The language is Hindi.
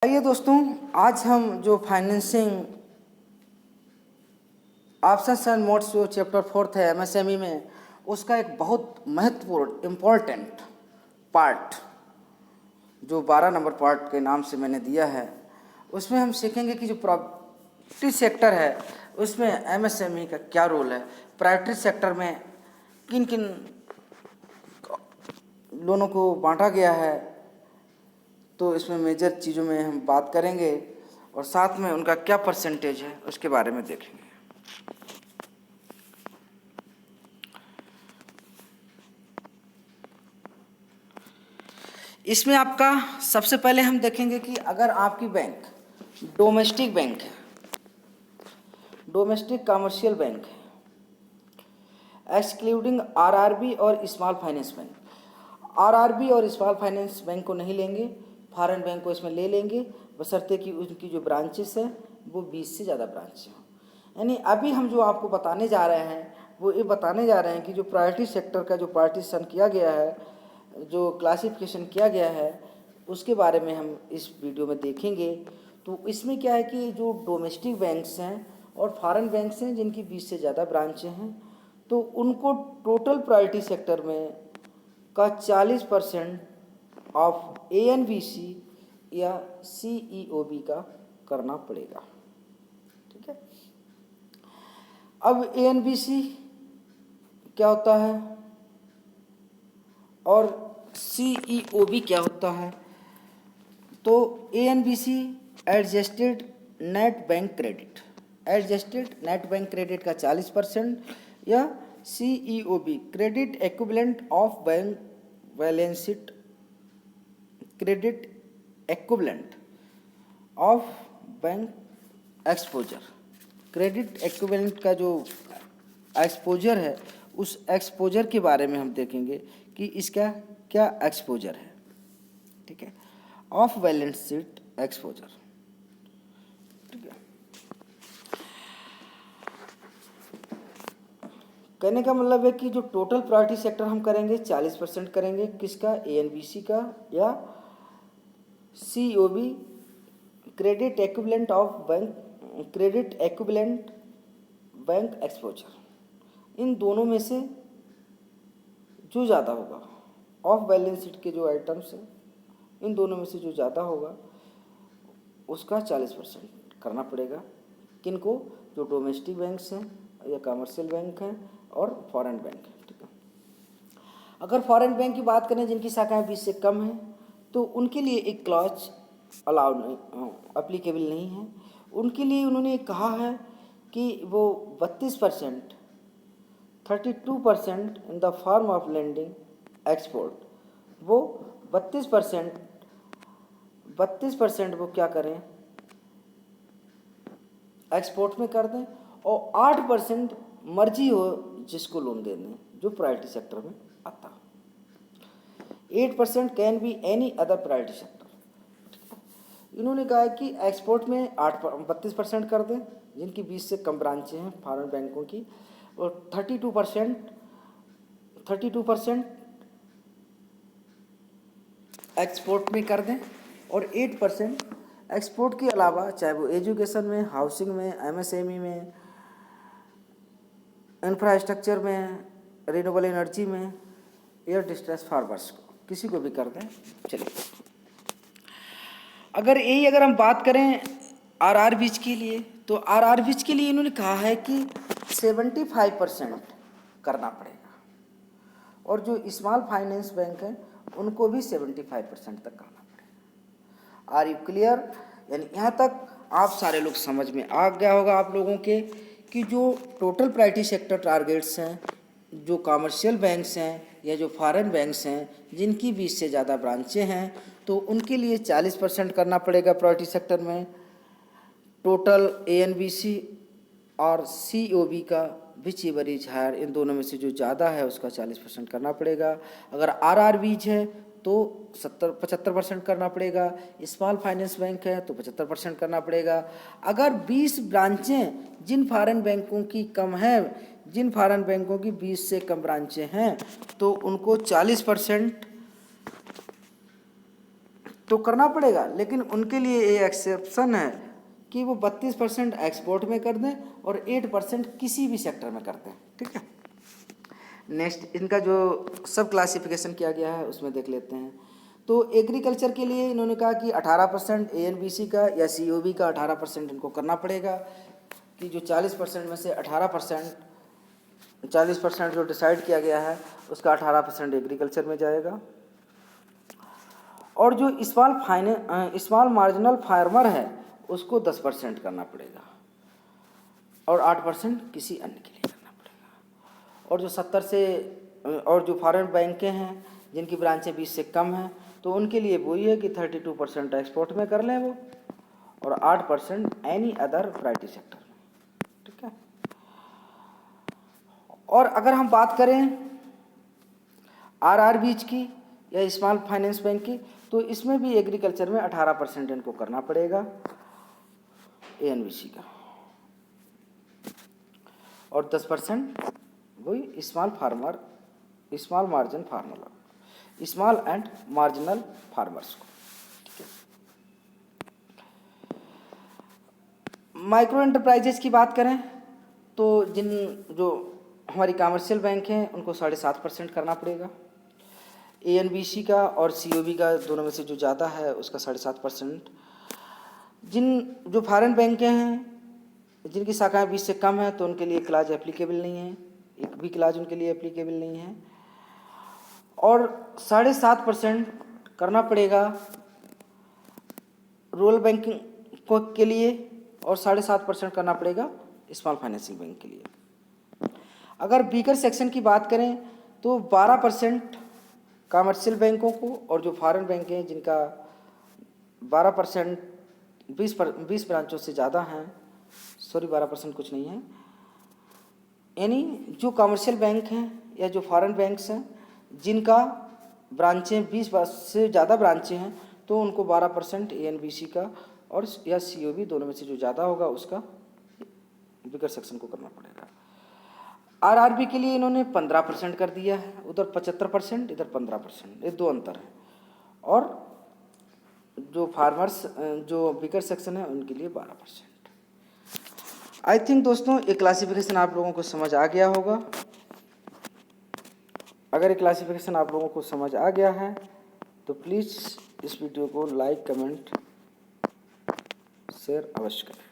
आइए दोस्तों, आज हम जो फाइनेंसिंग ऑप्शंस एंड मोड्स जो चैप्टर 4 है एमएसएमई में, उसका एक बहुत महत्वपूर्ण इम्पोर्टेंट पार्ट जो 12 नंबर पार्ट के नाम से मैंने दिया है, उसमें हम सीखेंगे कि जो प्रॉपर्टी सेक्टर है उसमें एमएसएमई का क्या रोल है, प्राइवेट सेक्टर में किन किन लोनों को बांटा गया है। तो इसमें मेजर चीज़ों में हम बात करेंगे और साथ में उनका क्या परसेंटेज है उसके बारे में देखेंगे। इसमें आपका सबसे पहले हम देखेंगे कि अगर आपकी बैंक डोमेस्टिक बैंक है, डोमेस्टिक कमर्शियल बैंक है, एक्सक्लूडिंग आरआरबी और स्मॉल फाइनेंस बैंक, आरआरबी और स्मॉल फाइनेंस बैंक को नहीं लेंगे, फॉरेन बैंक को इसमें ले लेंगे, बशर्ते कि उनकी जो ब्रांचेस हैं वो 20 से ज़्यादा ब्रांच हों। यानी अभी हम जो आपको बताने जा रहे हैं वो ये बताने जा रहे हैं कि जो प्रायोरिटी सेक्टर का जो पार्टीशन किया गया है, जो क्लासिफिकेशन किया गया है, उसके बारे में हम इस वीडियो में देखेंगे। तो इसमें क्या है कि जो डोमेस्टिक बैंक्स हैं और फॉरेन बैंक्स हैं जिनकी 20 से ज़्यादा ब्रांचें हैं, तो उनको टोटल प्रायोरिटी सेक्टर में का 40% ऑफ एएनबीसी या सीईओबी का करना पड़ेगा। ठीक है। अब एएनबीसी क्या होता है और सीईओबी क्या होता है? तो ANBC adjusted net bank credit, adjusted net bank credit का 40% या CEOB credit equivalent of bank balance sheet, credit equivalent of bank exposure, credit equivalent का जो एक्सपोजर है उस एक्सपोजर के बारे में हम देखेंगे कि इसका क्या एक्सपोजर है। ठीक है, ऑफ बैलेंस शीट एक्सपोजर। ठीक है, कहने का मतलब है कि जो टोटल प्रायोरिटी सेक्टर हम करेंगे 40% करेंगे, किसका? एएनबीसी का या COB credit equivalent of bank, credit equivalent bank exposure. इन दोनों में से जो ज़्यादा होगा, ऑफ बैलेंस शीट के जो आइटम्स हैं इन दोनों में से जो ज़्यादा होगा उसका 40% करना पड़ेगा। किनको? जो डोमेस्टिक बैंक्स हैं या कमर्शियल बैंक हैं और फॉरेन बैंक है। ठीक है, अगर फॉरेन बैंक की बात करें जिनकी शाखाएं 20 से कम हैं तो उनके लिए एक क्लॉज अलाउ नहीं, अप्लीकेबल नहीं है। उनके लिए उन्होंने कहा है कि वो 32%, 32% in the form of lending export, वो 32% वो क्या करें? एक्सपोर्ट में कर दें और 8% मर्जी हो जिसको लोन दे दें जो प्रायोरिटी सेक्टर में आता। 8% can be any other priority sector. इन्होंने कहा है कि एक्सपोर्ट में 32% कर दें जिनकी 20 से कम ब्रांचें हैं फॉरेन बैंकों की, और 32% एक्सपोर्ट में कर दें और 8% एक्सपोर्ट के अलावा चाहे वो एजुकेशन में, हाउसिंग में, एमएसएमई में, इंफ्रास्ट्रक्चर में, रिन्यूएबल एनर्जी में, एयर डिस्ट्रेस फार्मर्स को, किसी को भी कर दें। चलिए, अगर हम बात करें आरआरबीज के लिए, तो आरआरबीज के लिए इन्होंने कहा है कि 75% करना पड़ेगा और जो स्मॉल फाइनेंस बैंक हैं उनको भी 75% तक करना पड़ेगा। Are you clear? यानी यहाँ तक आप सारे लोग समझ में आ गया होगा आप लोगों के कि जो टोटल प्रायोरिटी सेक्टर टारगेट्स हैं, जो कमर्शियल बैंक्स हैं या जो फॉरेन बैंक्स हैं जिनकी 20 से ज़्यादा ब्रांचें हैं तो उनके लिए 40% करना पड़ेगा प्रायोरिटी सेक्टर में। टोटल एएनबीसी और सीओबी का विच एवर इज हायर, इन दोनों में से जो ज़्यादा है उसका 40% करना पड़ेगा। अगर आरआरबीज है तो 75% करना पड़ेगा। स्मॉल फाइनेंस बैंक है तो 75% करना पड़ेगा। अगर 20 ब्रांचें जिन फॉरेन बैंकों की कम हैं, जिन फॉरेन बैंकों की 20 से कम ब्रांचें हैं तो उनको 40% तो करना पड़ेगा, लेकिन उनके लिए ये एक्सेप्शन है कि वो 32% एक्सपोर्ट में कर दें और 8% किसी भी सेक्टर में कर दें। ठीक है, नेक्स्ट इनका जो सब क्लासिफिकेशन किया गया है उसमें देख लेते हैं। तो एग्रीकल्चर के लिए इन्होंने कहा कि 18% ANBC का या COB का 18% इनको करना पड़ेगा, कि जो 40% में से 18%, 40% जो डिसाइड किया गया है उसका 18% एग्रीकल्चर में जाएगा। और जो स्मॉल मार्जिनल फार्मर है उसको 10% करना पड़ेगा और 8% किसी अन्य के लिए करना पड़ेगा। और जो 70 से और जो फॉरेन बैंकें हैं जिनकी ब्रांचें 20 से कम हैं तो उनके लिए वही है कि 32% एक्सपोर्ट में कर लें वो और 8% एनी अदर प्राइवेट सेक्टर में। ठीक है, और अगर हम बात करें RRBs की या स्मॉल फाइनेंस बैंक की, तो इसमें भी एग्रीकल्चर में 18% इनको करना पड़ेगा ANBC का और 10% वही स्मॉल एंड मार्जिनल फार्मर्स को। ठीक है, माइक्रो एंटरप्राइजेस की बात करें तो जो हमारी कमर्शियल बैंक हैं उनको 7.5% करना पड़ेगा। ANBC का और COB का दोनों में से जो ज़्यादा है उसका 7.5%। जो फॉरेन बैंकें हैं जिनकी शाखाएं 20 से कम है तो उनके लिए क्लाज एप्लीकेबल नहीं है, एक भी क्लाज उनके लिए एप्लीकेबल नहीं है। और 7.5% करना पड़ेगा रूरल बैंकिंग को के लिए और 7.5% करना पड़ेगा स्मॉल फाइनेंसिंग बैंक के लिए। अगर वीकर सेक्शन की बात करें तो 12% कमर्शियल बैंकों को और जो फॉरेन बैंक हैं जिनका 12% 20 ब्रांचों से ज़्यादा हैं, 12% कुछ नहीं है, यानी जो कमर्शियल बैंक हैं या जो फॉरेन बैंक्स हैं जिनका ब्रांचें 20 से ज़्यादा ब्रांचें हैं तो उनको 12% ANBC का और या COB दोनों में से जो ज़्यादा होगा उसका वीकर सेक्शन को करना पड़ेगा। RRB के लिए इन्होंने 15% कर दिया है, उधर 75%, इधर 15%, ये दो अंतर है। और जो फार्मर्स जो वीकर सेक्शन है उनके लिए 12%। आई थिंक दोस्तों ये क्लासिफिकेशन आप लोगों को समझ आ गया होगा। अगर ये क्लासिफिकेशन आप लोगों को समझ आ गया है तो प्लीज़ इस वीडियो को लाइक, कमेंट, शेयर अवश्य करें।